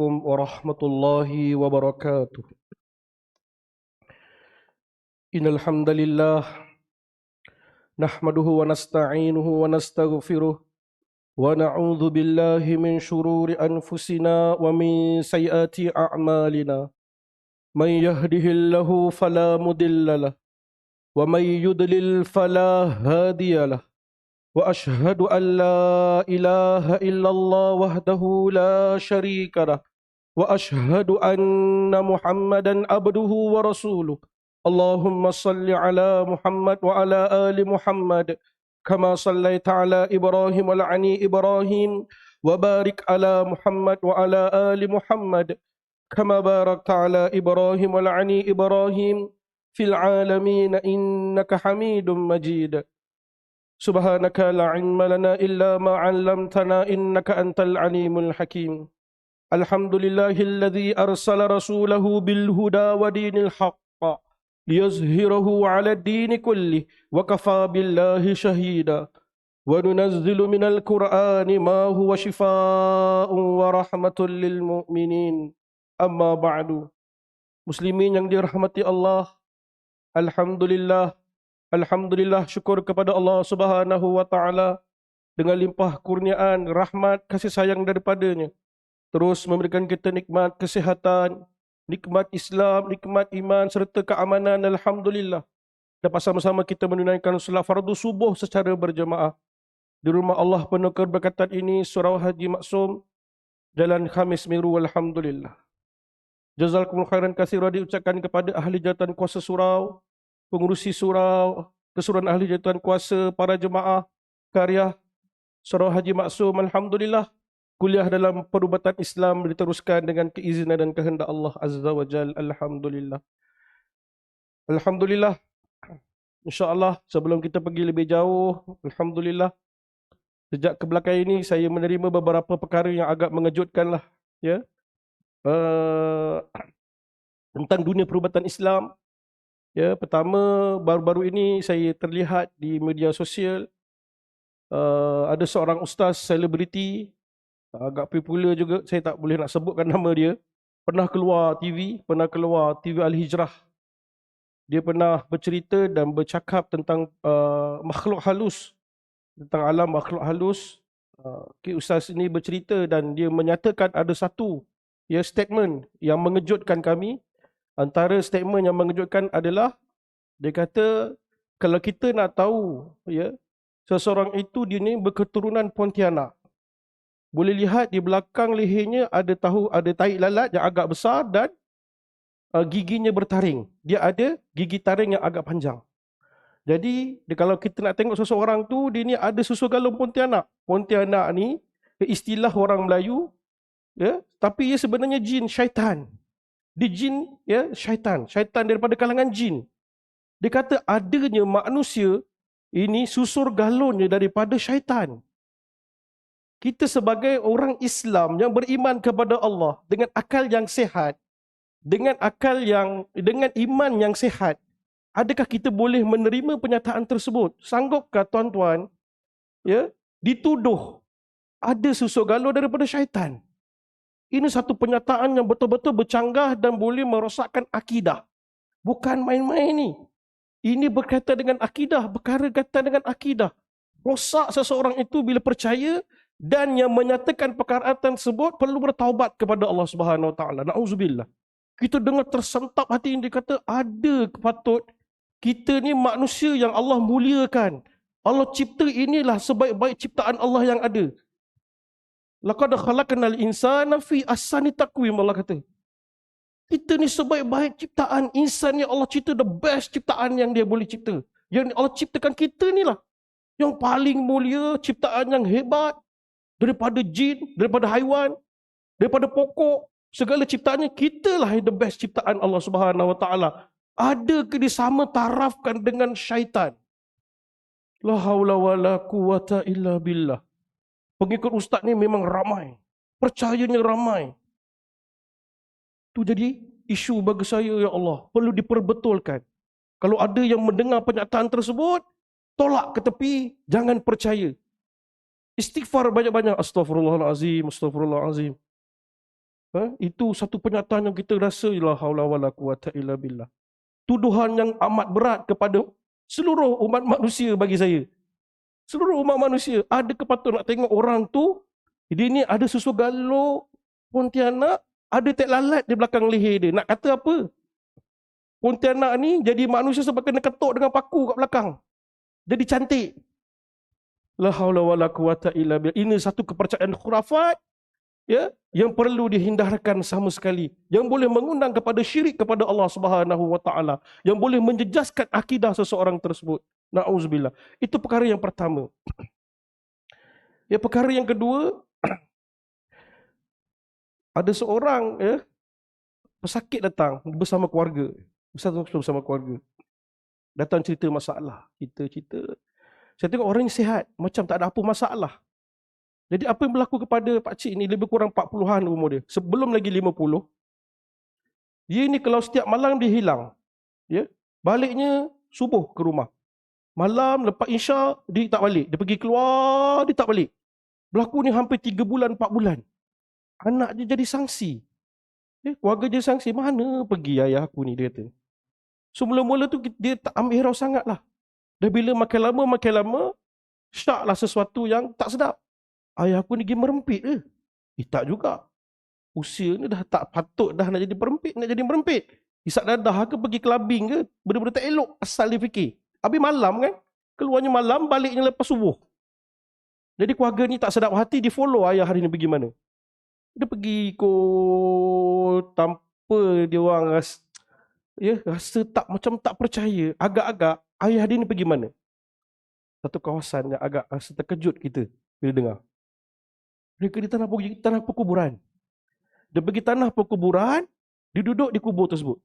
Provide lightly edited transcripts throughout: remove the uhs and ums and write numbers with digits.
Warahmatullahi wabarakatuh. Innal hamdalillah nahmaduhu wa nasta'inuhu wa nastaghfiruh wa na'udzu billahi min shururi anfusina wa min sayyiati a'malina. Man yahdihillahu fala mudilla lahu wa man yudlil fala hadiya lahu. Wa ashhadu an la ilaha illallah wahdahu la syarika lahu wa ashhadu anna Muhammadan abduhu wa rasuluh. Allahumma salli ala Muhammad wa ala ali Muhammad kama sallaita ala Ibrahim wa ala ali Ibrahim wa barik ala Muhammad wa ala ali Muhammad kama barakta ala Ibrahim wa ala ali Ibrahim fil alamin innaka Hamidum Majid. Subhanaka la ilma lana illa ma 'allamtana innaka antal alimul hakim. Alhamdulillahilladzi arsala rasulahu bil huda wa dinil haqq liyuzhirahu 'ala ad-din kullih wa kafa billahi shahida. Wa nunazzilu minal Qur'ani ma huwa shifaa'un wa rahmatun lil mu'minin. Amma ba'du. Muslimin yang dirahmati Allah, alhamdulillah, alhamdulillah, syukur kepada Allah Subhanahu wa taala dengan limpah kurniaan, rahmat, kasih sayang daripadanya. Terus memberikan kita nikmat kesihatan, nikmat Islam, nikmat iman serta keamanan. Alhamdulillah. Dapat sama-sama kita menunaikan solat fardu subuh secara berjemaah di rumah Allah penuh keberkatan ini, Surau Haji Maksum, Jalan Khamis Miru. Alhamdulillah. Jazakumullah khairan katsiran diucapkan kepada ahli jawatan kuasa surau, pengurusi surau, keseluruhan ahli jawatan kuasa, para jemaah karya Surau Haji Maksum. Alhamdulillah. Kuliah dalam perubatan Islam diteruskan dengan keizinan dan kehendak Allah Azza wa Jal. Alhamdulillah. Alhamdulillah. InsyaAllah sebelum kita pergi lebih jauh, Alhamdulillah, sejak ke belakang ini saya menerima beberapa perkara yang agak mengejutkan lah, ya, tentang dunia perubatan Islam. Ya, pertama, baru-baru ini saya terlihat di media sosial, ada seorang ustaz selebriti, agak popular juga, saya tak boleh nak sebutkan nama dia, pernah keluar TV Al-Hijrah. Dia pernah bercerita dan bercakap tentang makhluk halus, tentang alam makhluk halus. Ustaz ini bercerita dan dia menyatakan ada satu, ya, statement yang mengejutkan kami. Antara statement yang mengejutkan adalah, dia kata, kalau kita nak tahu, ya, seseorang itu dia ni berketurunan Pontianak, boleh lihat di belakang lehernya ada tahi lalat yang agak besar dan giginya bertaring. Dia ada gigi taring yang agak panjang. Jadi kalau kita nak tengok seseorang tu, dia ni ada susu galon Pontianak. Pontianak ni istilah orang Melayu, ya, tapi ia sebenarnya jin, syaitan. Dia jin, ya, syaitan daripada kalangan jin. Dia kata adanya manusia ini susur galonnya daripada syaitan. Kita sebagai orang Islam yang beriman kepada Allah dengan akal yang sehat, dengan iman yang sehat, adakah kita boleh menerima pernyataan tersebut? Sanggupkah tuan-tuan, ya, dituduh ada susu galon daripada syaitan? Ini satu pernyataan yang betul-betul bercanggah dan boleh merosakkan akidah. Bukan main-main ni. Ini berkaitan dengan akidah, perkara kaitan dengan akidah. Rosak seseorang itu bila percaya, dan yang menyatakan perkara tersebut perlu bertaubat kepada Allah Subhanahu Wa Taala. Nauzubillah. Kita dengar tersentak hati ini, dia kata ada patut kita ni manusia yang Allah muliakan. Allah cipta, inilah sebaik-baik ciptaan Allah yang ada. Laqad khalaqnal insana fi ahsani taqwim, Allah kata. Kita ni sebaik-baik ciptaan. Insan yang Allah cipta, the best ciptaan yang dia boleh cipta. Yang Allah ciptakan kita ni lah yang paling mulia, ciptaan yang hebat. Daripada jin, daripada haiwan, daripada pokok, segala ciptaannya, kita lah the best ciptaan Allah Subhanahu Wa Taala. Adakah disama tarafkan dengan syaitan? La haula wala quwata illa billah. Pengikut ustaz ni memang ramai, percayanya ramai. Itu jadi isu bagi saya, ya Allah, perlu diperbetulkan. Kalau ada yang mendengar pernyataan tersebut, tolak ke tepi, jangan percaya. Istighfar banyak-banyak. Astaghfirullahalazim, astaghfirullahalazim. Itu satu penyataan yang kita rasa la haula wala quwata illa billah. Tuduhan yang amat berat kepada seluruh umat manusia bagi saya. Seluruh umat manusia ada kepatuhan nak tengok orang tu, dia ni ada susu galuk Pontianak, ada tek lalat di belakang leher dia. Nak kata apa? Pontianak ni jadi manusia sebab kena ketuk dengan paku kat belakang. Jadi cantik. La haula wala quwata illa billah. Ini satu kepercayaan khurafat, ya, yang perlu dihindarkan sama sekali, yang boleh mengundang kepada syirik kepada Allah Subhanahu wa taala, yang boleh menjejaskan akidah seseorang tersebut. Nauzubillah. Itu perkara yang pertama. Ya, perkara yang kedua, ada seorang, ya, pesakit datang bersama keluarga. Bersama keluarga. Datang cerita masalah, cerita. Saya tengok orang ni sihat, macam tak ada apa masalah. Jadi apa yang berlaku kepada pakcik ni, lebih kurang 40-an umur dia. Sebelum lagi 50, dia ni kalau setiap malam dia hilang. Ya, baliknya subuh ke rumah. Malam lepas Isya dia tak balik. Dia pergi keluar, dia tak balik. Berlaku ni hampir 3 bulan, 4 bulan. Anak dia jadi sangsi. Keluarga dia sangsi, mana pergi ayah aku ni, dia kata. So mula-mula tu dia tak ambil hirau sangat lah. Dan bila makin lama, syak lah sesuatu yang tak sedap. Ayah aku ni pergi merempit ke? Tak juga. Usia ni dah tak patut dah nak jadi perempit, nak jadi merempit. Isak dadah ke, pergi clubbing ke, benda-benda tak elok asal dia fikir. Habis malam kan, keluarnya malam, baliknya lepas subuh. Jadi keluarga ni tak sedap hati, dia follow ayah hari ni pergi mana. Dia pergi ikut tanpa dia orang rasa tak, macam tak percaya. Agak-agak ayah dia ni pergi mana. Satu kawasan yang agak rasa terkejut kita bila dengar. Mereka di tanah perkuburan. Dia pergi tanah perkuburan, dia duduk di kubur tersebut.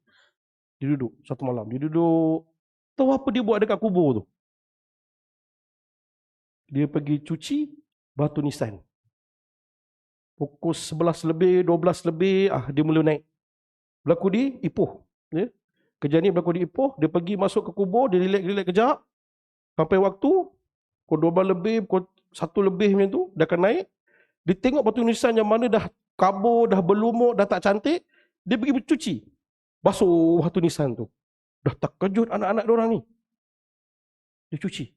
Dia duduk satu malam, dia duduk. Tahu apa dia buat dekat kubur tu? Dia pergi cuci batu nisan. Pukul 11 lebih, 12 lebih, dia mula naik. Berlaku di Ipoh. Ya? Kejadian ni berlaku di Ipoh, dia pergi masuk ke kubur, dia relax kejap. Sampai waktu, pukul 12 lebih, pukul 1 lebih macam tu, dia akan naik. Dia tengok batu nisan yang mana dah kabur, dah berlumut, dah tak cantik, dia pergi bercuci. Basuh batu nisan tu. Dah terkejut anak-anak diorang ni. Dia cuci.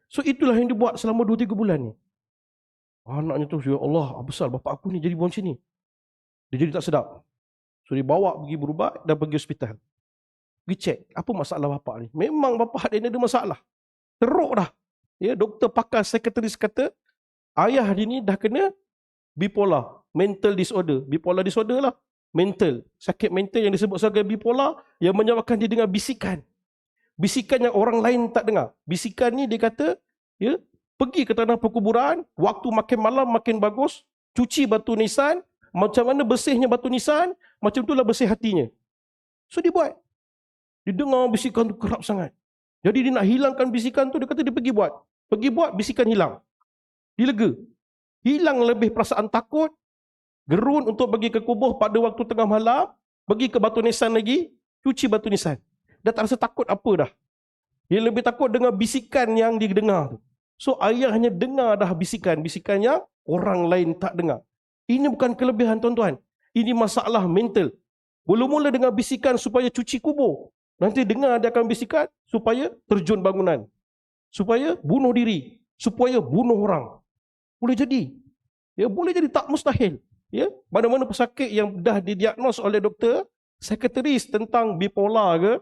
So itulah yang dia buat selama 2-3 bulan ni. Anaknya tu, ya Allah, besar bapak aku ni jadi buat macam ni. Dia jadi tak sedap. So dia bawa pergi berubat dan pergi hospital. Pergi cek, apa masalah bapak ni? Memang bapak dia ni ada masalah. Teruk dah. Ya, doktor pakar psikiatris kata, ayah dia ni dah kena bipolar, mental disorder. Bipolar disorder lah. Mental. Sakit mental yang disebut sebagai bipolar yang menyebabkan dia dengar bisikan. Bisikan yang orang lain tak dengar. Bisikan ni dia kata, ya, pergi ke tanah perkuburan, waktu makin malam makin bagus, cuci batu nisan, macam mana bersihnya batu nisan, macam itulah bersih hatinya. So dia buat. Dia dengar bisikan tu kerap sangat. Jadi dia nak hilangkan bisikan tu, dia kata dia pergi buat. Pergi buat, bisikan hilang. Dia lega. Hilang lebih perasaan takut, gerun untuk pergi ke kubur pada waktu tengah malam, pergi ke batu nisan lagi, cuci batu nisan. Dia tak rasa takut apa dah. Dia lebih takut dengan bisikan yang dia dengar tu. So ayah hanya dengar dah bisikan yang orang lain tak dengar. Ini bukan kelebihan tuan-tuan. Ini masalah mental. Mula-mula dengan bisikan supaya cuci kubur. Nanti dengar dia akan bisikan supaya terjun bangunan. Supaya bunuh diri. Supaya bunuh orang. Boleh jadi. Ya, boleh jadi, tak mustahil. Ya, mana-mana pesakit yang dah didiagnos oleh doktor, psikiatris tentang bipolar ke,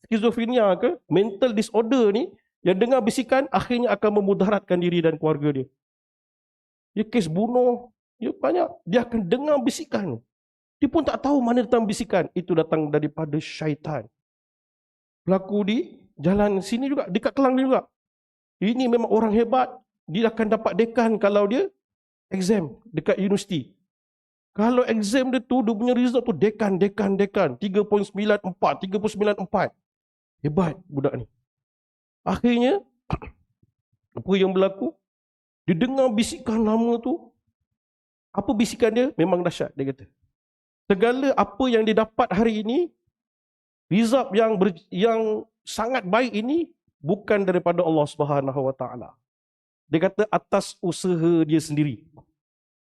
skizofrenia ke, mental disorder ni, yang dengar bisikan akhirnya akan memudaratkan diri dan keluarga dia. Ya, kes bunuh, ya banyak. Dia akan dengar bisikan. Dia pun tak tahu mana datang bisikan. Itu datang daripada syaitan. Berlaku di jalan sini juga, dekat Kelang juga. Ini memang orang hebat. Dia akan dapat dekan kalau dia exam dekat universiti. Kalau exam dia tu, dia punya result tu dekan. 3.94, 3.94. Hebat budak ni. Akhirnya, apa yang berlaku? Dia dengar bisikan lama tu. Apa bisikan dia? Memang dahsyat, dia kata. Segala apa yang dia dapat hari ini, result yang sangat baik ini, bukan daripada Allah Subhanahu Wa Taala. Dia kata atas usaha dia sendiri.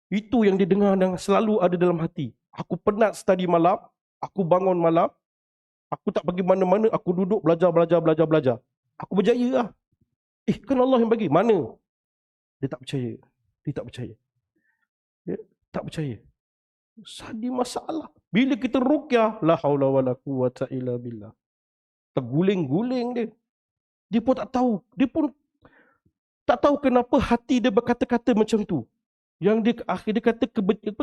Itu yang dia dengar dan selalu ada dalam hati. Aku penat study malam, aku bangun malam, aku tak pergi mana-mana, aku duduk belajar. Aku berjaya lah. Kan Allah yang bagi. Mana? Dia tak percaya. Dia tak percaya. Dia tak percaya. Jadi masalah. Bila kita ruqyah, la haula wala quwata illa billah. Terguling-guling dia. Dia pun tak tahu. Dia pun tak tahu kenapa hati dia berkata-kata macam tu. Yang dia kata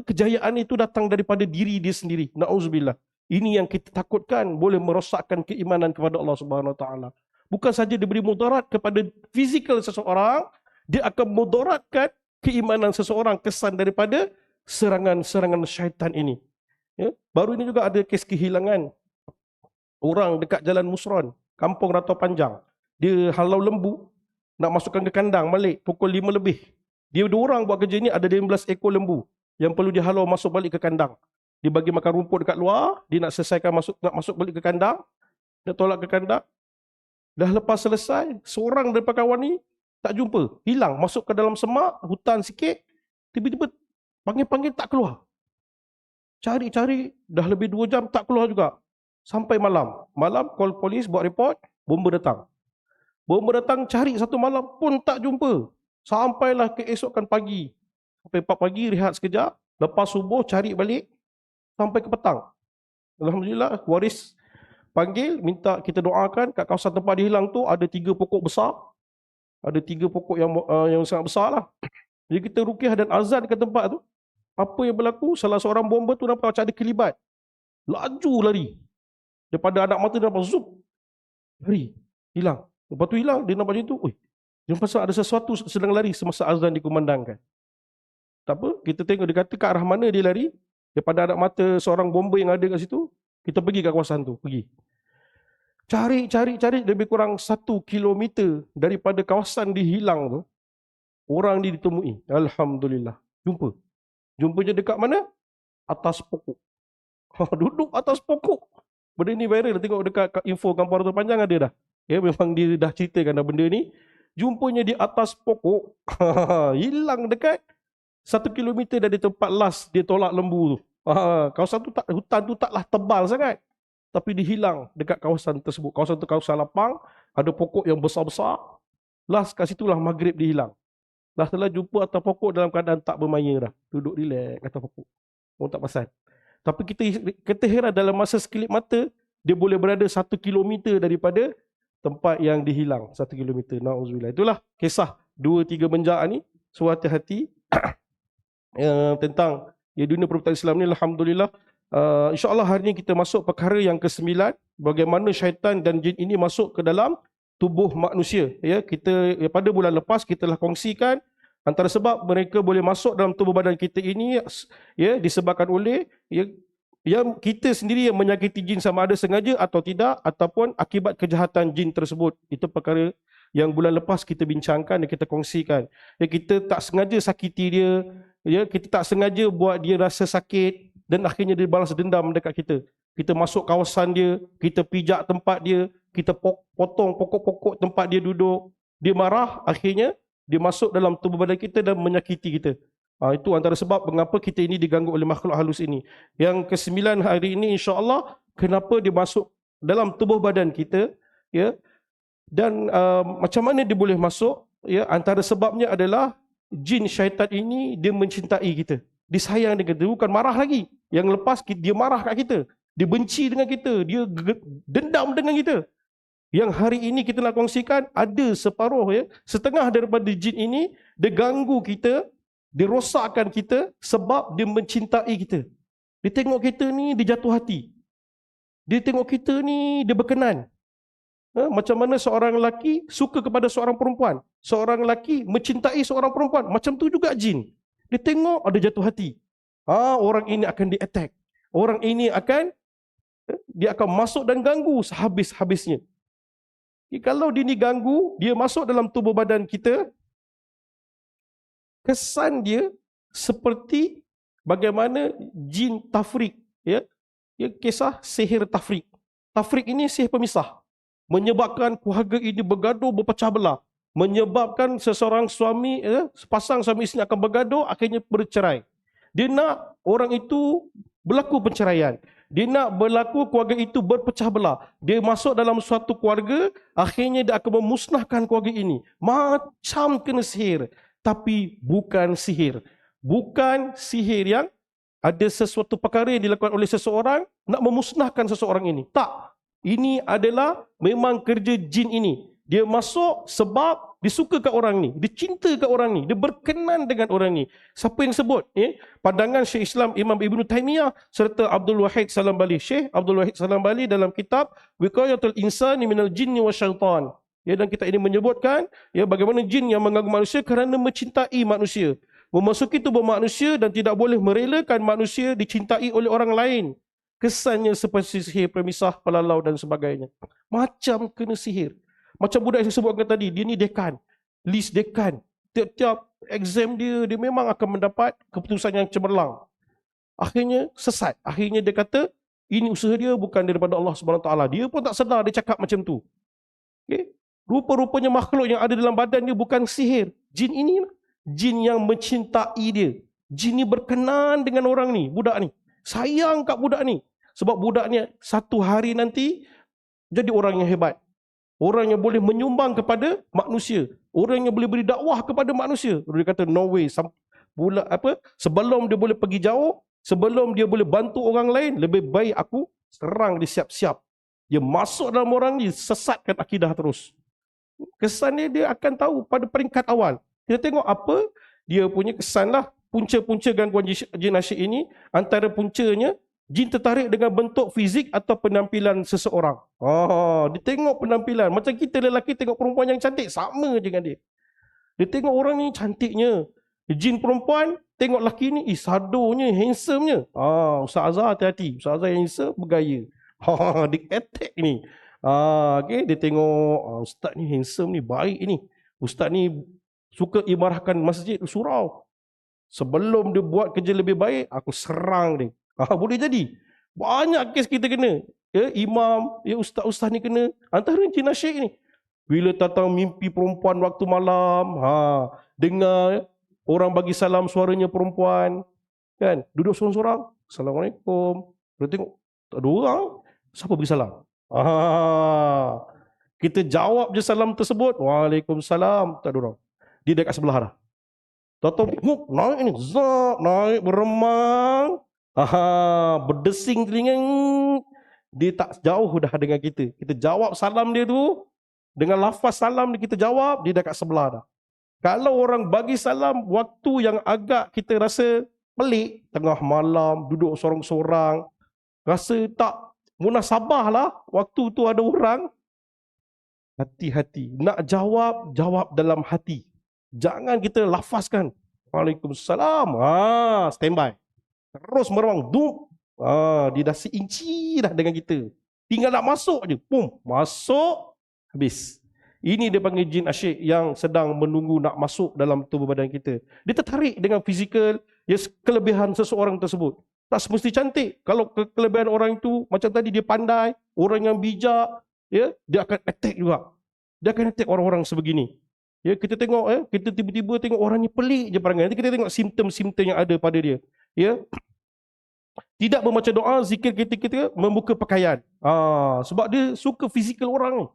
kejayaan itu datang daripada diri dia sendiri. Na'udzubillah. Ini yang kita takutkan boleh merosakkan keimanan kepada Allah Subhanahu Wa Taala. Bukan saja diberi mudarat kepada fizikal seseorang, dia akan mudaratkan keimanan seseorang kesan daripada serangan-serangan syaitan ini. Ya? Baru ini juga ada kes kehilangan orang dekat Jalan Musron, Kampung Ratau Panjang. Dia halau lembu, nak masukkan ke kandang balik pukul 5 lebih. Dia 2 orang buat kerja ni, ada 15 ekor lembu yang perlu dihalau masuk balik ke kandang. Dia bagi makan rumput dekat luar, dia nak selesaikan nak masuk balik ke kandang, nak tolak ke kandang. Dah lepas selesai, seorang daripada kawan ni tak jumpa, hilang, masuk ke dalam semak, hutan sikit, tiba-tiba panggil-panggil tak keluar. Cari-cari, dah lebih 2 jam tak keluar juga. Sampai malam. Malam call polis, buat report, bomba datang. Bomba datang, cari satu malam pun tak jumpa. Sampailah keesokan pagi. Sampai 4 pagi, rehat sekejap. Lepas subuh, cari balik. Sampai ke petang. Alhamdulillah, waris panggil, minta kita doakan kat kawasan tempat dia hilang tu ada 3 pokok besar. Ada 3 pokok yang sangat besar lah. Jadi kita ruqyah dan azan ke tempat tu. Apa yang berlaku? Salah seorang bomba tu nampak macam ada kelibat. Laju lari. Daripada anak mata dia nampak zup. Lari. Hilang. Lepas tu hilang, dia nampak macam tu. Dia pasal ada sesuatu sedang lari semasa azan dikumandangkan. Tak apa, kita tengok dia kata ke arah mana dia lari. Daripada anak mata seorang bomba yang ada kat situ, kita pergi ke kawasan tu. Pergi. Cari lebih kurang 1 kilometer daripada kawasan dia hilang tu. Orang dia ditemui. Alhamdulillah. Jumpanya dekat mana? Atas pokok. Duduk atas pokok. Benda ni viral. Tengok dekat info Kampung Ratau Panjang ada dah. Ya, memang dia dah ceritakan dah benda ni. Jumpanya di atas pokok. Hilang dekat 1 kilometer dari tempat last dia tolak lembu tu. Kawasan tu hutan tu taklah tebal sangat. Tapi dia hilang dekat kawasan tersebut. Kawasan tu kawasan lapang. Ada pokok yang besar-besar. Last kat situlah maghrib dia hilang. Dah telah jumpa atas pokok dalam keadaan tak bermaya dah. Duduk relax atas pokok. Orang tak perasan. Tapi kita heran dalam masa sekelip mata, dia boleh berada 1 kilometer daripada tempat yang dihilang. 1 kilometer. Na'udzubillah. Itulah kisah 2-3 menjak ni. So hati-hati tentang dunia perubatan Islam ni. Alhamdulillah. InsyaAllah hari ni kita masuk perkara yang ke-9. Bagaimana syaitan dan jin ini masuk ke dalam tubuh manusia. Ya, kita pada bulan lepas kita telah kongsikan antara sebab mereka boleh masuk dalam tubuh badan kita ini ya disebabkan oleh yang kita sendiri yang menyakiti jin, sama ada sengaja atau tidak, ataupun akibat kejahatan jin tersebut. Itu perkara yang bulan lepas kita bincangkan dan kita kongsikan. Ya, kita tak sengaja sakiti dia, ya, kita tak sengaja buat dia rasa sakit dan akhirnya dia balas dendam dekat kita. Kita masuk kawasan dia, kita pijak tempat dia, kita potong pokok-pokok tempat dia duduk, dia marah, akhirnya dia masuk dalam tubuh badan kita dan menyakiti kita. Itu antara sebab mengapa kita ini diganggu oleh makhluk halus ini. Yang ke-9 hari ini insya-Allah, kenapa dia masuk dalam tubuh badan kita, ya. Dan macam mana dia boleh masuk, ya, antara sebabnya adalah jin syaitan ini dia mencintai kita. Dia sayang dengan kita, bukan marah lagi. Yang lepas dia marah kat kita, dia benci dengan kita, dia dendam dengan kita. Yang hari ini kita nak kongsikan, ada separuh, ya, setengah daripada jin ini dia ganggu kita, dia rosakkan kita sebab dia mencintai kita. Dia tengok kita ni dia jatuh hati. Dia tengok kita ni dia berkenan. Macam mana seorang lelaki suka kepada seorang perempuan, seorang lelaki mencintai seorang perempuan, macam tu juga jin. Dia tengok ada jatuh hati. Orang ini akan di-attack. Orang ini dia akan masuk dan ganggu sehabis-habisnya. Kalau dia ni ganggu, dia masuk dalam tubuh badan kita, kesan dia seperti bagaimana jin tafrik, ya. Kisah sihir tafrik. Tafrik ini sihir pemisah, menyebabkan keluarga ini bergaduh, berpecah belah, menyebabkan seseorang suami, sepasang suami isteri akan bergaduh, akhirnya bercerai. Dia nak orang itu berlaku perceraian. Dia nak berlaku keluarga itu berpecah belah. Dia masuk dalam suatu keluarga, akhirnya dia akan memusnahkan keluarga ini. Macam kena sihir. Tapi bukan sihir. Bukan sihir yang ada sesuatu perkara yang dilakukan oleh seseorang nak memusnahkan seseorang ini. Tak. Ini adalah memang kerja jin ini. Dia masuk sebab dia suka kat orang ni. Dia cinta kat orang ni. Dia berkenan dengan orang ni. Siapa yang sebut? Pandangan Syekh Islam Imam Ibn Taymiyah serta Abdul Wahid Salam Bali. Syekh Abdul Wahid Salam Bali dalam kitab Wiqayatul Insani Minal Jinni wa Syaitan. Dan kitab ini menyebutkan bagaimana jin yang mengganggu manusia kerana mencintai manusia. Memasuki tubuh manusia dan tidak boleh merelakan manusia dicintai oleh orang lain. Kesannya seperti sihir pemisah, pelalau dan sebagainya. Macam kena sihir. Macam budak yang saya sebutkan tadi, dia ni dekan. List dekan. Tiap-tiap exam dia memang akan mendapat keputusan yang cemerlang. Akhirnya sesat. Akhirnya dia kata, ini usaha dia bukan daripada Allah SWT. Dia pun tak sedar dia cakap macam tu. Okay? Rupa-rupanya makhluk yang ada dalam badan dia bukan sihir. Jin ini lah. Jin yang mencintai dia. Jin ni berkenan dengan orang ni, budak ni. Sayang kat budak ni. Sebab budak ni satu hari nanti jadi orang yang hebat. Orang yang boleh menyumbang kepada manusia. Orang yang boleh beri dakwah kepada manusia. Dia kata no way. Sebelum dia boleh pergi jauh, sebelum dia boleh bantu orang lain, lebih baik aku serang dia siap-siap. Dia masuk dalam orang ni, sesatkan akidah terus. Kesannya dia akan tahu pada peringkat awal. Kita tengok apa dia punya kesan lah. Punca-punca gangguan jin asyik ini, antara puncanya jin tertarik dengan bentuk fizik atau penampilan seseorang. Dia tengok penampilan. Macam kita lelaki tengok perempuan yang cantik, sama je dengan dia. Dia tengok orang ni cantiknya. Jin perempuan tengok lelaki ni, sadonya, handsomenya. Ustaz Azhar hati-hati. Ustaz Azhar yang handsome, bergaya. Dia attack ni. Okay, dia tengok, ustaz ni handsome ni, baik ni. Ustaz ni suka imarahkan masjid, surau. Sebelum dia buat kerja lebih baik, aku serang dia. Boleh jadi. Banyak kes kita kena. Imam, ustaz-ustaz ni kena. Antara jin asyik ni. Bila datang mimpi perempuan waktu malam, dengar orang bagi salam suaranya perempuan. Kan? Duduk seorang-seorang. Assalamualaikum. Dia tengok, tak ada orang. Siapa bagi salam? Kita jawab je salam tersebut. Waalaikumsalam. Tak ada orang. Dia dekat sebelah dah. Tahu naik ni, naik beremang, berdesing telinga, dia tak jauh dah dengan kita. Kita jawab salam dia tu, dengan lafaz salam dia kita jawab, dia dekat sebelah dah. Kalau orang bagi salam waktu yang agak kita rasa pelik, tengah malam, duduk sorang-sorang, rasa tak munasabah lah, waktu tu ada orang, hati-hati. Nak jawab, jawab dalam hati. Jangan kita lafazkan. Waalaikumsalam. Standby. Terus meruang. Dia dah seinci dah dengan kita. Tinggal nak masuk je. Pum. Masuk. Habis. Ini dia panggil jin asyik yang sedang menunggu nak masuk dalam tubuh badan kita. Dia tertarik dengan fizikal, kelebihan seseorang tersebut. Tak semesti cantik. Kalau kelebihan orang itu, macam tadi dia pandai, orang yang bijak, dia akan attack juga. Dia akan attack orang-orang sebegini. Kita tengok, kita tiba-tiba tengok orang ni pelik je perangai. Nanti kita tengok simptom-simptom yang ada pada dia. Tidak membaca doa, zikir kita membuka pakaian. Sebab dia suka fizikal orang ni.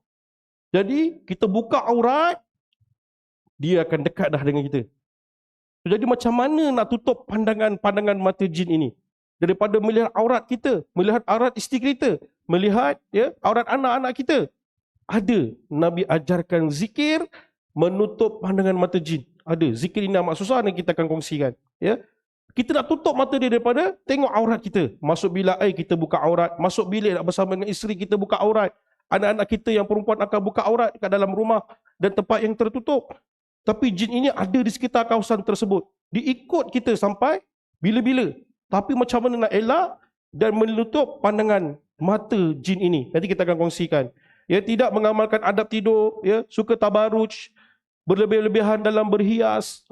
Jadi kita buka aurat, dia akan dekat dah dengan kita. Jadi macam mana nak tutup pandangan mata jin ini? Daripada melihat aurat kita, melihat aurat isteri kita, melihat aurat anak-anak kita. Ada Nabi ajarkan zikir menutup pandangan mata jin. Ada zikir ini amat susah yang kita akan kongsikan. Kita nak tutup mata dia daripada tengok aurat kita. Masuk bilik air kita buka aurat, masuk bilik nak bersama dengan isteri kita buka aurat. Anak-anak kita yang perempuan akan buka aurat kat dalam rumah dan tempat yang tertutup. Tapi jin ini ada di sekitar kawasan tersebut. Dia ikut kita sampai bila-bila. Tapi macam mana nak elak dan menutup pandangan mata jin ini? Nanti kita akan kongsikan. Tidak mengamalkan adab tidur, suka tabaruj, berlebih-lebihan dalam berhias.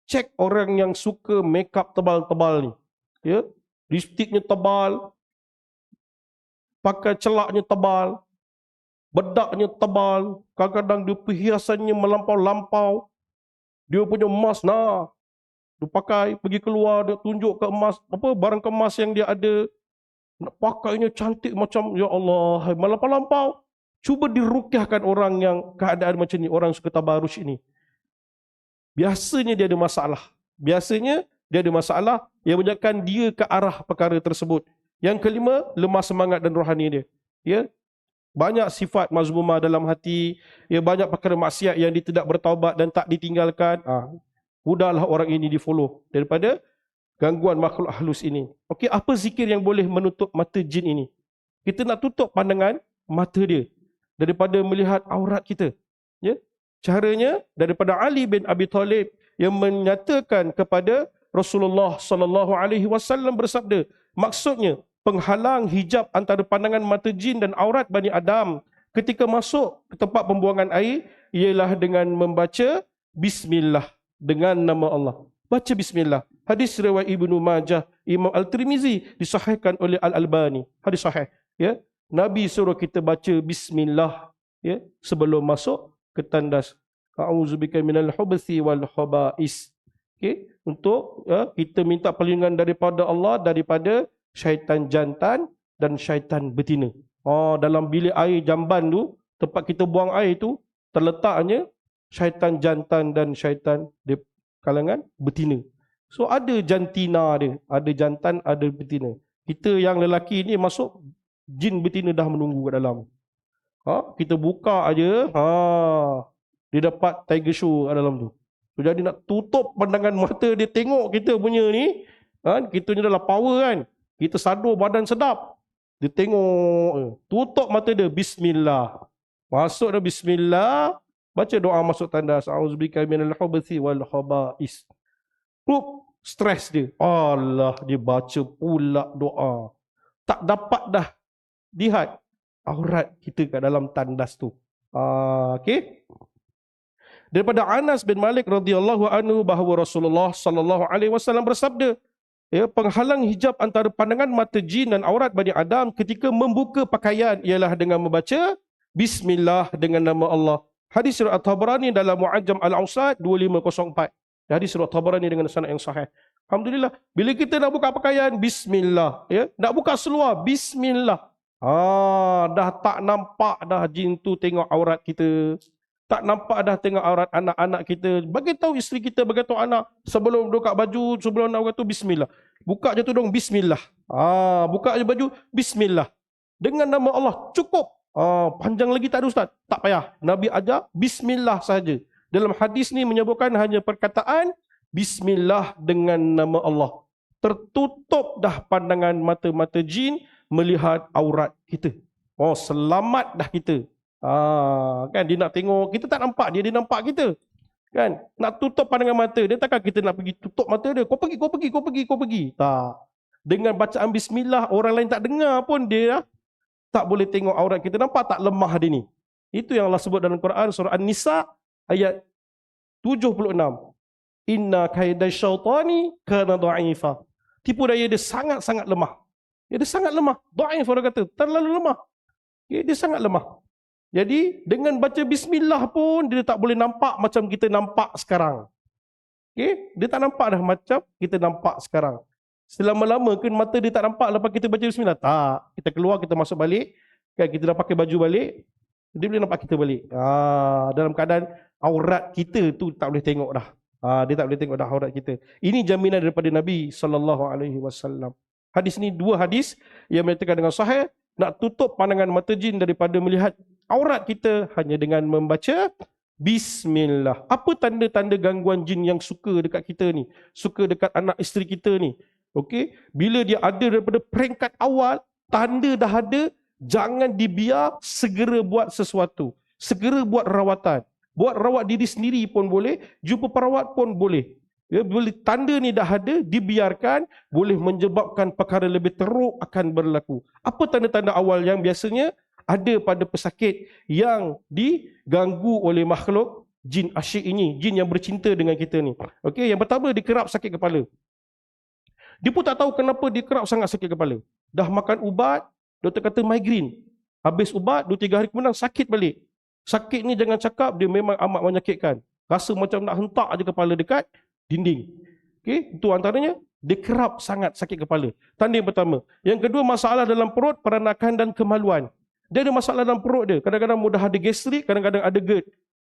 Cek orang yang suka make up tebal-tebal ni. Lipstiknya tebal, pakai celaknya tebal, bedaknya tebal, kadang-kadang dia perhiasannya melampau-lampau. Dia punya emas Dia pakai, pergi keluar, dia tunjuk ke emas, apa barang kemas yang dia ada. Nak pakainya cantik macam, ya Allah, melampau-lampau. Cuba dirukyahkan orang yang keadaan macam ni, orang suka tabarus ini. Biasanya dia ada masalah. Biasanya dia ada masalah yang menyebabkan dia ke arah perkara tersebut. Yang kelima, lemah semangat dan rohani dia. Ya, banyak sifat mazmumah dalam hati, ya, banyak perkara maksiat yang dia tidak bertaubat dan tak ditinggalkan. Mudahlah orang ini di follow daripada gangguan makhluk halus ini. Okey, apa zikir yang boleh menutup mata jin ini? Kita nak tutup pandangan mata dia daripada melihat aurat kita. Ya, caranya daripada Ali bin Abi Talib yang menyatakan kepada Rasulullah sallallahu alaihi wasallam bersabda, maksudnya penghalang hijab antara pandangan mata jin dan aurat Bani Adam ketika masuk ke tempat pembuangan air ialah dengan membaca bismillah, dengan nama Allah. Baca bismillah. Hadis riwayat Ibnu Majah, Imam Al-Tirmizi, disahihkan oleh Al-Albani. Hadis sahih, ya. Nabi suruh kita baca bismillah, ya, sebelum masuk ke tandas. A'udzubika minal khubuthi wal khaba'is. Okey, untuk, ya, kita minta perlindungan daripada Allah daripada syaitan jantan dan syaitan betina. Dalam bilik air jamban tu, tempat kita buang air tu, terletaknya syaitan jantan dan syaitan di kalangan betina. So ada jantina dia, ada jantan, ada betina. Kita yang lelaki ni masuk, jin betina dah menunggu kat dalam. Kita buka aja, dia dapat tiger show kat dalam tu. Jadi nak tutup pandangan mata dia tengok kita punya ni, kita ni adalah power kan. Kita sadur badan sedap. Dia tengok, tutup mata dia, bismillah. Masuk dah bismillah, baca doa masuk tandas, a'udzubika minal khubuthi wal khaba'is. Stres dia. Allah, dia baca pula doa. Tak dapat dah lihat aurat kita kat dalam tandas tu. Okey. Daripada Anas bin Malik radhiyallahu anhu bahawa Rasulullah sallallahu alaihi wasallam bersabda, ya, penghalang hijab antara pandangan mata jin dan aurat Bani Adam ketika membuka pakaian ialah dengan membaca bismillah, dengan nama Allah. Hadis riwayat Tabarani dalam Mu'ajjam Al-Awsat 2504. Hadis riwayat Tabarani dengan sanad yang sahih. Alhamdulillah, bila kita nak buka pakaian, bismillah, ya, nak buka seluar, bismillah. Dah tak nampak dah jin tu tengok aurat kita. Tak nampak dah tengok aurat anak-anak kita. Bagi tahu isteri kita, bagi tahu anak, sebelum buka baju, sebelum nak buka tu, bismillah. Buka je tudung, bismillah. Buka je baju, bismillah. Dengan nama Allah, cukup. Panjang lagi tak ada ustaz? Tak payah. Nabi ajar bismillah saja. Dalam hadis ni menyebutkan hanya perkataan bismillah dengan nama Allah. Tertutup dah pandangan mata-mata jin melihat aurat kita. Selamat dah kita. Kan dia nak tengok, kita tak nampak dia, dia nampak kita. Kan? Nak tutup pandangan mata, dia takkan kita nak pergi tutup mata dia. Kau pergi. Tak. Dengan bacaan bismillah, orang lain tak dengar pun dia tak boleh tengok aurat kita. Nampak tak lemah dia ni? Itu yang Allah sebut dalam Quran surah An-Nisa ayat 76. Inna kaidai syaitani kana dha'ifa. Tipu daya dia sangat-sangat lemah. Dia sangat lemah. Dha'if orang kata, terlalu lemah. Dia sangat lemah. Jadi dengan baca bismillah pun dia tak boleh nampak macam kita nampak sekarang. Dia tak nampak dah macam kita nampak sekarang. Selama-lama kan mata dia tak nampak lepas kita baca bismillah. Tak. Kita keluar, kita masuk balik. Kan kita dah pakai baju balik. Dia boleh nampak kita balik. Dalam keadaan aurat kita tu tak boleh tengok dah. Dia tak boleh tengok dah aurat kita. Ini jaminan daripada Nabi SAW. Hadis ni dua hadis yang menyatakan dengan sahih, nak tutup pandangan mata jin daripada melihat aurat kita hanya dengan membaca bismillah. Apa tanda-tanda gangguan jin yang suka dekat kita ni? Suka dekat anak isteri kita ni? Okey, bila dia ada daripada peringkat awal, tanda dah ada, jangan dibiar, segera buat sesuatu. Segera buat rawatan. Buat rawat diri sendiri pun boleh, jumpa perawat pun boleh. Ya, bila tanda ni dah ada, dibiarkan, boleh menyebabkan perkara lebih teruk akan berlaku. Apa tanda-tanda awal yang biasanya ada pada pesakit yang diganggu oleh makhluk jin asyik ini, jin yang bercinta dengan kita ni? Okey, yang pertama, dia kerap sakit kepala. Dia pun tak tahu kenapa dia kerap sangat sakit kepala. Dah makan ubat, doktor kata migraine. Habis ubat, 2-3 hari kemudian sakit balik. Sakit ni jangan cakap, dia memang amat menyakitkan. Rasa macam nak hentak je kepala dekat dinding. Okey, itu antaranya. Dia kerap sangat sakit kepala. Tanda yang pertama. Yang kedua, masalah dalam perut, peranakan dan kemaluan. Dia ada masalah dalam perut dia. Kadang-kadang mudah ada gastrik, kadang-kadang ada GERD.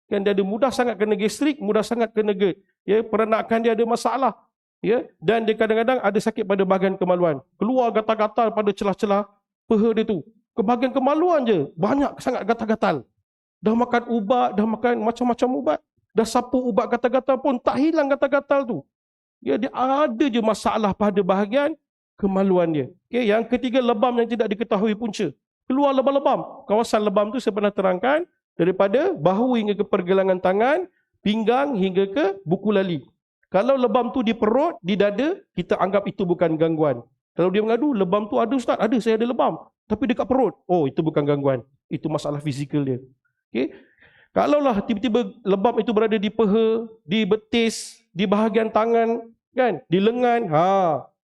Kan dia ada mudah sangat kena gastrik, mudah sangat kena GERD. Ya, peranakan dia ada masalah. Ya, dan dia kadang-kadang ada sakit pada bahagian kemaluan. Keluar gatal-gatal pada celah-celah peha dia tu. Ke bahagian kemaluan je, banyak sangat gatal-gatal. Dah makan ubat, dah makan macam-macam ubat. Dah sapu ubat gatal-gatal pun tak hilang gatal-gatal tu. Ya, dia ada je masalah pada bahagian kemaluan dia. Okay, yang ketiga, lebam yang tidak diketahui punca. Keluar lebam-lebam. Kawasan lebam tu saya pernah terangkan daripada bahu hingga ke pergelangan tangan, pinggang hingga ke buku lali. Kalau lebam tu di perut, di dada, kita anggap itu bukan gangguan. Kalau dia mengadu, lebam tu ada ustaz, ada, saya ada lebam. Tapi dekat perut, oh itu bukan gangguan. Itu masalah fizikal dia. Okay. Kalaulah tiba-tiba lebam itu berada di peha, di betis, di bahagian tangan, kan, di lengan,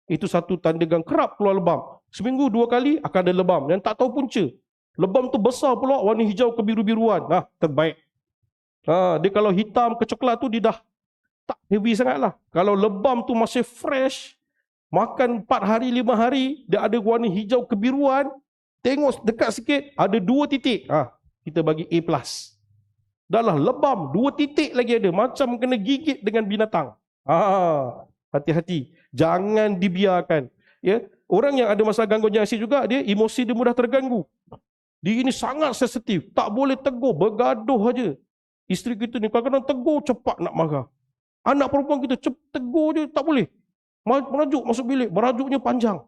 itu satu tanda kerap keluar lebam. Seminggu 2 kali akan ada lebam yang tak tahu punca. Lebam tu besar pula, warna hijau ke biru-biruan. Terbaik. Dia kalau hitam ke coklat tu dia dah tak heavy sangatlah. Kalau lebam tu masih fresh, makan 4 hari 5 hari, dia ada warna hijau kebiruan, tengok dekat sikit ada 2 titik. Kita bagi A+. Dah lah lebam 2 titik lagi ada, macam kena gigit dengan binatang. Hati-hati, jangan dibiarkan. Ya, orang yang ada masalah gangguan jinak juga, dia emosi dia mudah terganggu. Dia ini sangat sensitif, tak boleh tegur, bergaduh aja. Isteri kita ni kadang-kadang tegur cepat nak marah. Anak perempuan kita tegur je tak boleh. Merajuk masuk bilik, merajuknya panjang.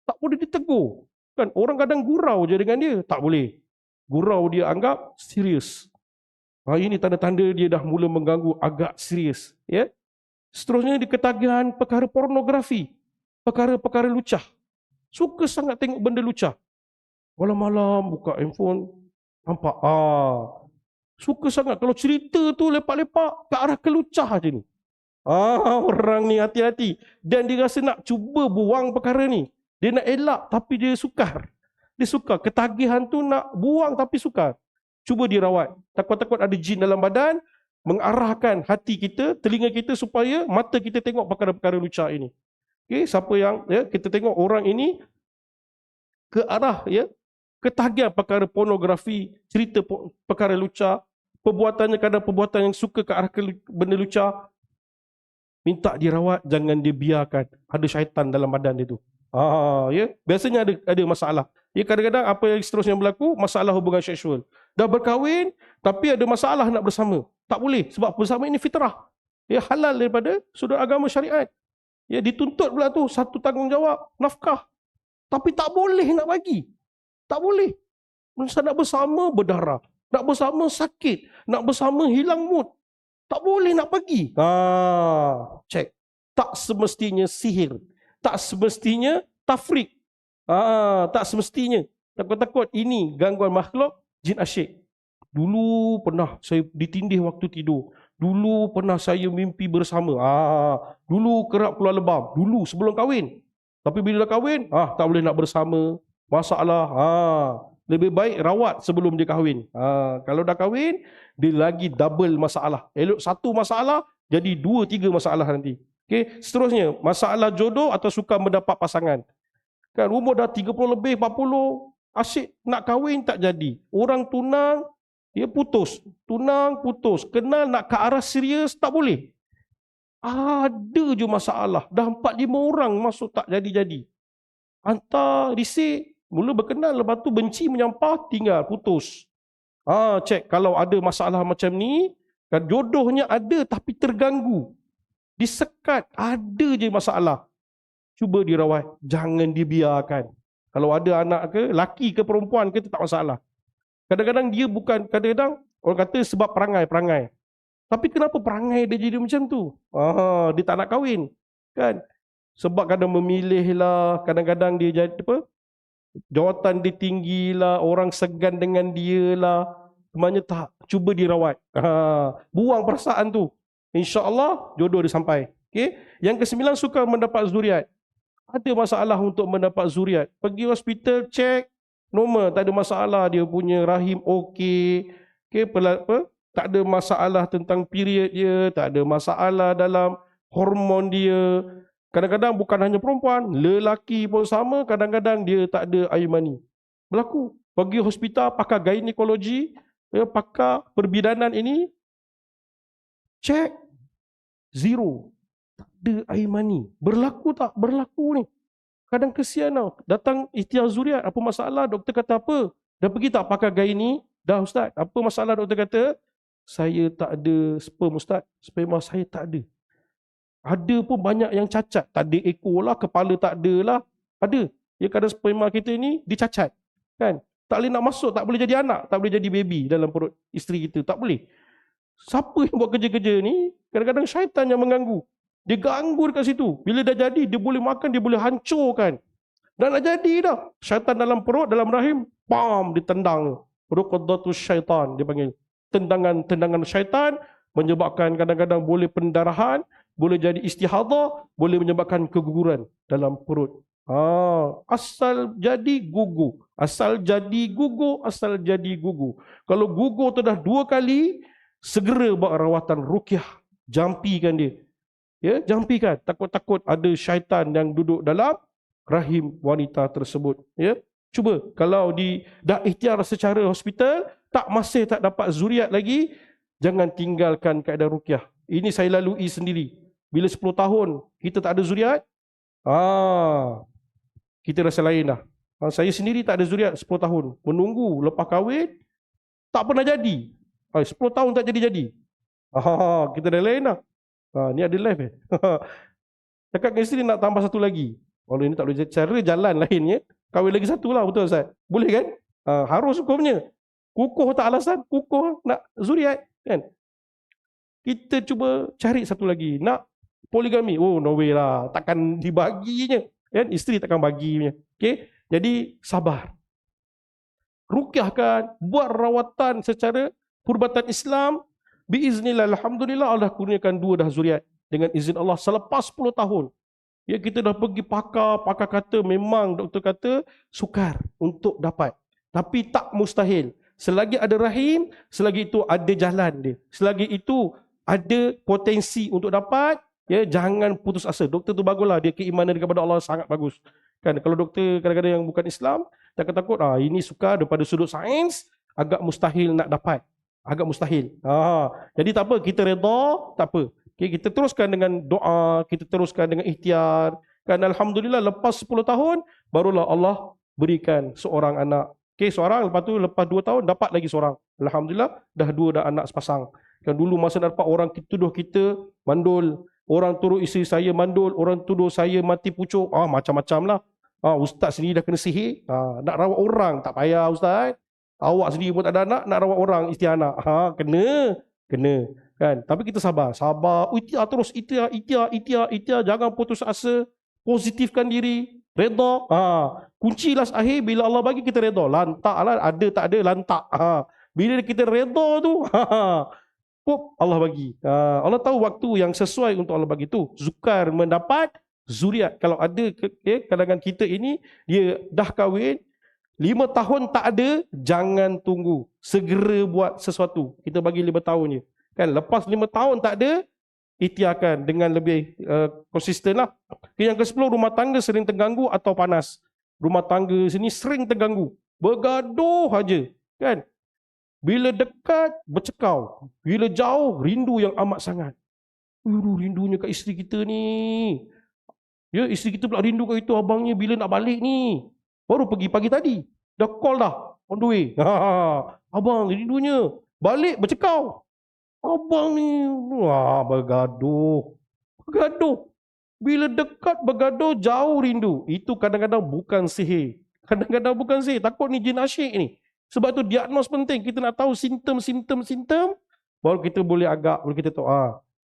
Tak boleh ditegur. Kan orang kadang gurau je dengan dia, tak boleh. Gurau dia anggap serius. Ini tanda-tanda dia dah mula mengganggu agak serius. Ya. Seterusnya di ketagihan perkara pornografi. Perkara-perkara lucah. Suka sangat tengok benda lucah. Malam-malam buka handphone. Nampak. Suka sangat. Kalau cerita tu lepak-lepak ke arah kelucah je ni. Orang ni hati-hati. Dan dia rasa nak cuba buang perkara ni. Dia nak elak tapi dia sukar. Dia sukar. Ketagihan tu nak buang tapi sukar. Cuba dirawat. Takut-takut ada jin dalam badan, mengarahkan hati kita, telinga kita supaya mata kita tengok perkara-perkara lucah ini. Okay, siapa yang kita tengok orang ini ke arah ketagihan perkara pornografi, cerita perkara lucah, perbuatannya kadang perbuatan yang suka ke arah benda lucah, minta dirawat, jangan dibiarkan. Ada syaitan dalam badan dia tu. Biasanya ada masalah. Kadang-kadang apa yang seterusnya berlaku, masalah hubungan seksual. Dah berkahwin, tapi ada masalah nak bersama. Tak boleh, sebab bersama ini fitrah. Halal daripada sudut agama syariat. Dituntut pula tu satu tanggungjawab, nafkah. Tapi tak boleh nak bagi. Tak boleh. Masa nak bersama berdarah. Nak bersama sakit. Nak bersama hilang mood. Tak boleh nak bagi. Cek. Tak semestinya sihir. Tak semestinya tafrik. Tak semestinya. Takut-takut ini gangguan makhluk jin asyik. Dulu pernah saya ditindih waktu tidur. Dulu pernah saya mimpi bersama. Dulu kerap keluar lebam. Dulu sebelum kahwin. Tapi bila dah kahwin, tak boleh nak bersama. Masalah. Lebih baik rawat sebelum dia kahwin. Kalau dah kahwin, dia lagi double masalah. Elok satu masalah, jadi 2-3 masalah nanti. Okay. Seterusnya, masalah jodoh atau suka mendapat pasangan. Kan umur dah 30 lebih, 40, asyik nak kahwin tak jadi. Orang tunang, putus. Tunang, putus. Kenal nak ke arah serius, tak boleh. Ada je masalah. Dah 4-5 orang masuk tak jadi-jadi. Hantar, risik, mula berkenal, lepas tu benci menyampah, tinggal, putus. Cek, kalau ada masalah macam ni, kan jodohnya ada tapi terganggu. Disekat, ada je masalah. Cuba dirawat, jangan dibiarkan. Kalau ada anak ke, laki ke perempuan ke, tak masalah. Kadang-kadang dia bukan, kadang-kadang orang kata sebab perangai. Tapi kenapa perangai dia jadi macam tu? Dia tak nak kahwin. Kan? Sebab kadang memilih lah, kadang-kadang dia jadi apa? Jawatan dia tinggi lah, orang segan dengan dia lah. Sebenarnya tak, cuba dirawat. Buang perasaan tu. InsyaAllah jodoh dia sampai. Okay? Yang ke-9, suka mendapat zuriat. Ada masalah untuk mendapat zuriat. Pergi hospital, cek, normal, tak ada masalah. Dia punya rahim okey. Okay, tak ada masalah tentang period dia, tak ada masalah dalam hormon dia. Kadang-kadang bukan hanya perempuan, lelaki pun sama, kadang-kadang dia tak ada air mani. Berlaku. Pergi hospital, pakar ginekologi, pakar perbidanan ini, cek, zero. Tak ada air mani. Berlaku tak? Berlaku ni. Kadang kesian tau. Datang ikhtiar zuriat, apa masalah? Doktor kata apa? Dah pergi tak pakar gini? Dah ustaz. Apa masalah doktor kata? Saya tak ada sperm ustaz. Sperma saya tak ada. Ada pun banyak yang cacat. Tak ada ekor lah, kepala tak ada lah. Ada. Ya kadang sperma kita ni dicacat. Kan? Tak boleh nak masuk, tak boleh jadi anak, tak boleh jadi baby dalam perut isteri kita. Tak boleh. Siapa yang buat kerja-kerja ni? Kadang-kadang syaitan yang mengganggu. Dia ganggu dekat situ. Bila dah jadi, dia boleh makan, dia boleh hancurkan. Dah nak jadi dah. Syaitan dalam perut, dalam rahim, pam, ditendang. Ruqaddatus syaitan, dia panggil. Tendangan syaitan menyebabkan kadang-kadang boleh pendarahan, boleh jadi istihadah, boleh menyebabkan keguguran dalam perut. Asal jadi gugur. Asal jadi gugur, asal jadi gugur. Kalau gugur tu dah 2 kali, segera buat rawatan ruqyah. Jampikan dia. Ya, jampikan. Takut-takut ada syaitan yang duduk dalam rahim wanita tersebut. Ya, cuba kalau dah ikhtiar secara hospital, masih tak dapat zuriat lagi, jangan tinggalkan keadaan ruqyah. Ini saya lalui sendiri. Bila 10 tahun kita tak ada zuriat, kita rasa lain dah. Saya sendiri tak ada zuriat 10 tahun. Menunggu lepas kahwin, tak pernah jadi. 10 tahun tak jadi-jadi. Kita dah lain dah. Ni ada live cakap dengan isteri nak tambah satu lagi. Kalau ini tak boleh, cara jalan lain ya. Kahwin lagi satu lah, betul Ustaz? Boleh kan? Harus hukumnya. Kukuh tak alasan, kukuh nak zuriat kan. Kita cuba cari satu lagi. Nak poligami. No way lah. Takkan dibaginya. Kan? Isteri takkan baginya. Okay? Jadi sabar. Ruqyahkan, buat rawatan secara perubatan Islam. Biiznillah, alhamdulillah Allah kurniakan 2 dah zuriat dengan izin Allah selepas 10 tahun. Ya, kita dah pergi pakar kata memang doktor kata sukar untuk dapat. Tapi tak mustahil. Selagi ada rahim, selagi itu ada jalan dia. Selagi itu ada potensi untuk dapat, ya jangan putus asa. Doktor tu baguslah, dia keimanan kepada Allah sangat bagus. Kan kalau doktor kadang-kadang yang bukan Islam, takut ini sukar daripada sudut sains, agak mustahil nak dapat. Agak mustahil. Jadi tak apa, kita redha, tak apa. Okay, kita teruskan dengan doa, kita teruskan dengan ikhtiar. Kan alhamdulillah lepas 10 tahun barulah Allah berikan seorang anak. Okay, seorang, lepas tu lepas 2 tahun dapat lagi seorang. Alhamdulillah dah 2 dah anak sepasang. Kan dulu masa dapat orang tuduh kita mandul, orang tuduh isteri saya mandul, orang tuduh saya mati pucuk, macam-macam lah. Ustaz sendiri dah kena sihir, nak rawat orang tak payah ustaz. Awak sendiri pun tak ada anak, nak rawat orang isteri anak. Kena. Kan? Tapi kita sabar. Ikhtiar terus, ikhtiar, jangan putus asa. Positifkan diri, redha. Kunci last akhir bila Allah bagi kita redha. Lantaklah, ada tak ada lantak. Bila kita redha tu, Allah bagi. Allah tahu waktu yang sesuai untuk Allah bagi tu. Zukar mendapat zuriat. Kalau ada kadang-kadang kita ini dia dah kahwin 5 tahun tak ada, jangan tunggu. Segera buat sesuatu. Kita bagi 5 tahun je. Kan? Lepas 5 tahun tak ada, ikhtiarkan dengan lebih konsisten lah. Yang ke-10, rumah tangga sering terganggu atau panas. Rumah tangga sini sering terganggu. Bergaduh aja. Kan? Bila dekat, bercekau. Bila jauh, rindu yang amat sangat. Rindunya kat isteri kita ni. Ya, isteri kita pula rindu kat itu, abangnya bila nak balik ni. Baru pergi pagi tadi. Dah call dah. On the way. Abang rindunya. Balik bercekau. Abang ni. Bergaduh. Bila dekat bergaduh, jauh rindu. Itu kadang-kadang bukan sihir. Kadang-kadang bukan sihir. Takut ni jin asyik ni. Sebab tu diagnos penting. Kita nak tahu simptom. Baru kita boleh kita tahu.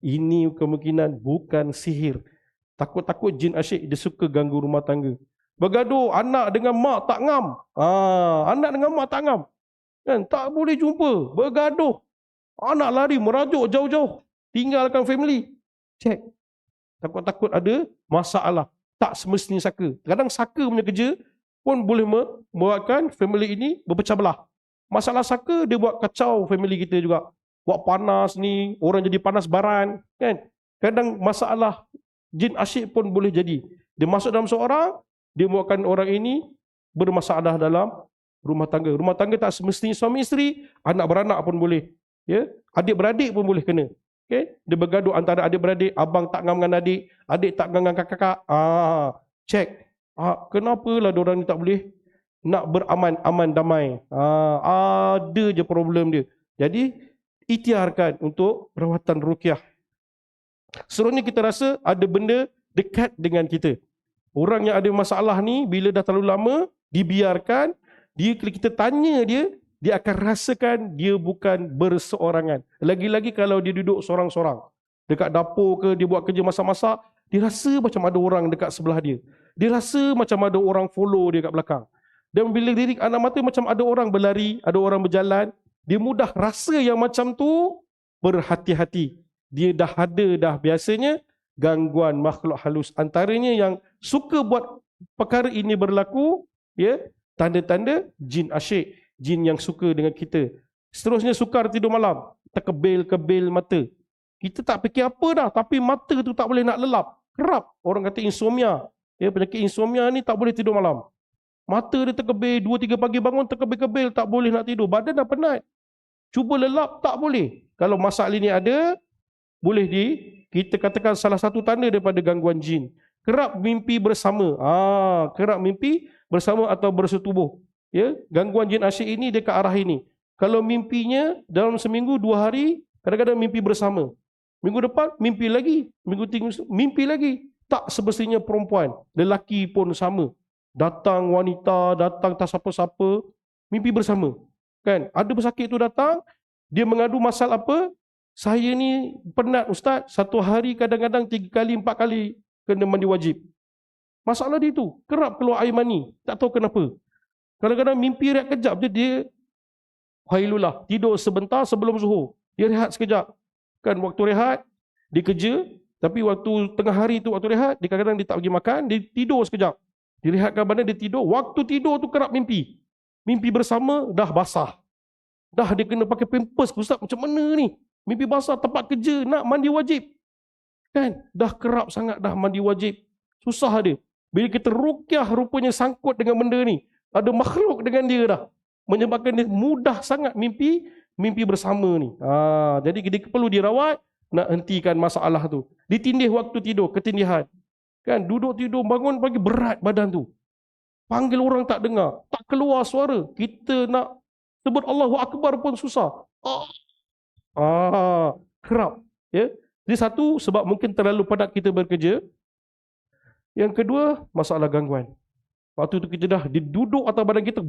Ini kemungkinan bukan sihir. Takut-takut jin asyik dia suka ganggu rumah tangga. Bergaduh, anak dengan mak tak ngam. Anak dengan mak tak ngam. Kan? Tak boleh jumpa. Bergaduh. Anak lari, merajuk jauh-jauh. Tinggalkan family. Cek. Takut-takut ada masalah. Tak semestinya saka. Kadang saka punya kerja pun boleh membuatkan family ini berpecah belah. Masalah saka, dia buat kacau family kita juga. Buat panas ni, orang jadi panas baran. Kan? Kadang masalah jin asyik pun boleh jadi. Dia masuk dalam seorang, dia buatkan orang ini bermasalah dalam rumah tangga. Rumah tangga tak semestinya suami isteri, anak beranak pun boleh. Ya, adik-beradik pun boleh kena. Okay? Dia bergaduh antara adik-beradik, abang tak ngam dengan adik, adik tak ngam dengan kakak. Check. Kenapalah diorang ni tak boleh nak beraman-aman damai. Ada je problem dia. Jadi ikhtiarkan untuk rawatan ruqyah. Seronoknya kita rasa ada benda dekat dengan kita. Orang yang ada masalah ni bila dah terlalu lama dibiarkan, kalau kita tanya dia, dia akan rasakan dia bukan berseorangan. Lagi-lagi kalau dia duduk sorang-sorang. Dekat dapur ke, dia buat kerja masak-masak, dia rasa macam ada orang dekat sebelah dia. Dia rasa macam ada orang follow dia kat belakang. Dan bila lirik anak mata macam ada orang berlari, ada orang berjalan, dia mudah rasa yang macam tu, berhati-hati. Dia dah ada dah biasanya gangguan makhluk halus. Antaranya yang suka buat perkara ini berlaku, ya, tanda-tanda jin asyik, jin yang suka dengan kita. Seterusnya sukar tidur malam, terkebil-kebil mata. Kita tak fikir apa dah, tapi mata tu tak boleh nak lelap. Kerap orang kata insomnia. Ya, penyakit insomnia ni tak boleh tidur malam. Mata dia terkebil, 2-3 pagi bangun terkebil-kebil, tak boleh nak tidur. Badan dah penat. Cuba lelap, tak boleh. Kalau masalah ini ada, boleh kita katakan salah satu tanda daripada gangguan jin. Kerap mimpi bersama. Kerap mimpi bersama atau bersetubuh. Ya, gangguan jin asyik ini dia ke arah ini. Kalau mimpinya dalam seminggu 2 hari, kadang-kadang mimpi bersama. Minggu depan mimpi lagi, minggu tiga mimpi lagi. Tak semestinya perempuan, lelaki pun sama. Datang wanita, datang tak siapa-siapa, mimpi bersama. Kan? Ada pesakit tu datang, dia mengadu masalah apa? Saya ni penat ustaz, satu hari kadang-kadang 3 kali, 4 kali kena mandi wajib. Masalah dia tu, kerap keluar air mani, tak tahu kenapa. Kadang-kadang mimpi rehat kejap je dia hailulah, tidur sebentar sebelum zuhur. Dia rehat sekejap. Kan waktu rehat, dia kerja, tapi waktu tengah hari tu waktu rehat, dia kadang-kadang dia tak pergi makan, dia tidur sekejap. Dia rehatkan badan, dia tidur. Waktu tidur tu kerap mimpi. Mimpi bersama, dah basah. Dah dia kena pakai pampers, ustaz macam mana ni? Mimpi basah, tempat kerja, nak mandi wajib. Kan? Dah kerap sangat dah mandi wajib. Susah dia. Bila kita ruqyah rupanya sangkut dengan benda ni. Ada makhluk dengan dia dah. Menyebabkan dia mudah sangat mimpi bersama ni. Jadi dia perlu dirawat, nak hentikan masalah tu. Ditindih waktu tidur, ketindihan. Kan? Duduk tidur, bangun pagi berat badan tu. Panggil orang tak dengar. Tak keluar suara. Kita nak sebut Allahu Akbar pun susah. Kerap. Ya. Jadi satu, sebab mungkin terlalu penat kita bekerja. Yang kedua, masalah gangguan. Waktu tu kita dah duduk atas badan kita,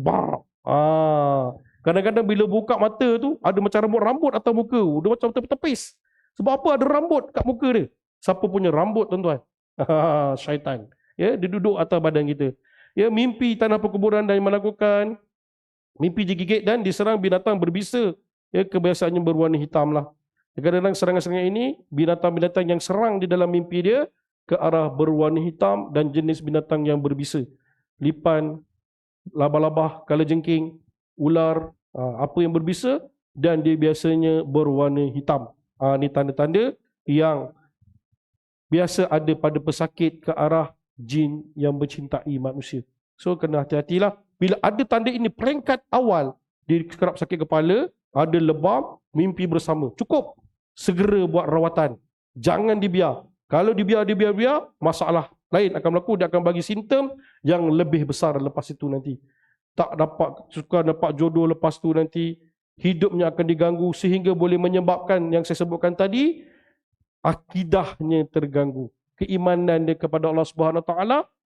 kadang-kadang bila buka mata tu, ada macam rambut atas muka. Dia macam terpis. Sebab apa ada rambut kat muka dia? Siapa punya rambut tuan-tuan? Syaitan. Ya, dia duduk atas badan kita. Ya, mimpi tanah perkuburan dan melakukan mimpi digigit dan diserang binatang berbisa. Ya, kebiasaannya berwarna hitam lah. Kadang-kadang serangan-serangan ini, binatang-binatang yang serang di dalam mimpi dia ke arah berwarna hitam dan jenis binatang yang berbisa. Lipan, labah-labah, kalajengking, ular, apa yang berbisa, dan dia biasanya berwarna hitam. Ini tanda-tanda yang biasa ada pada pesakit ke arah jin yang mencintai manusia. So kena hati-hatilah. Bila ada tanda ini peringkat awal, dia kerap sakit kepala, ada lebam, mimpi bersama. Cukup segera buat rawatan. Jangan dibiar. Kalau dibiar, masalah lain akan berlaku. Dia akan bagi simptom yang lebih besar lepas itu nanti. Tak dapat jodoh lepas tu nanti. Hidupnya akan diganggu sehingga boleh menyebabkan yang saya sebutkan tadi, akidahnya terganggu. Keimanan dia kepada Allah Subhanahu Wa Taala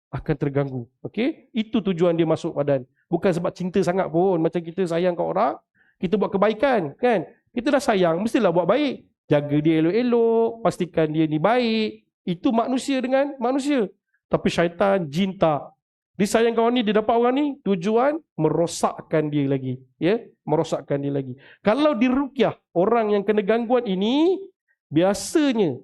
akan terganggu. Okey? Itu tujuan dia masuk badan. Bukan sebab cinta sangat pun. Macam kita sayang kat orang, kita buat kebaikan, kan? Kita dah sayang, mestilah buat baik. Jaga dia elok-elok, pastikan dia ni baik. Itu manusia dengan manusia. Tapi syaitan, jin tak. Dia sayang kawan ni, dia dapat orang ni, tujuan merosakkan dia lagi. Ya, merosakkan dia lagi. Kalau di ruqyah, orang yang kena gangguan ini, biasanya,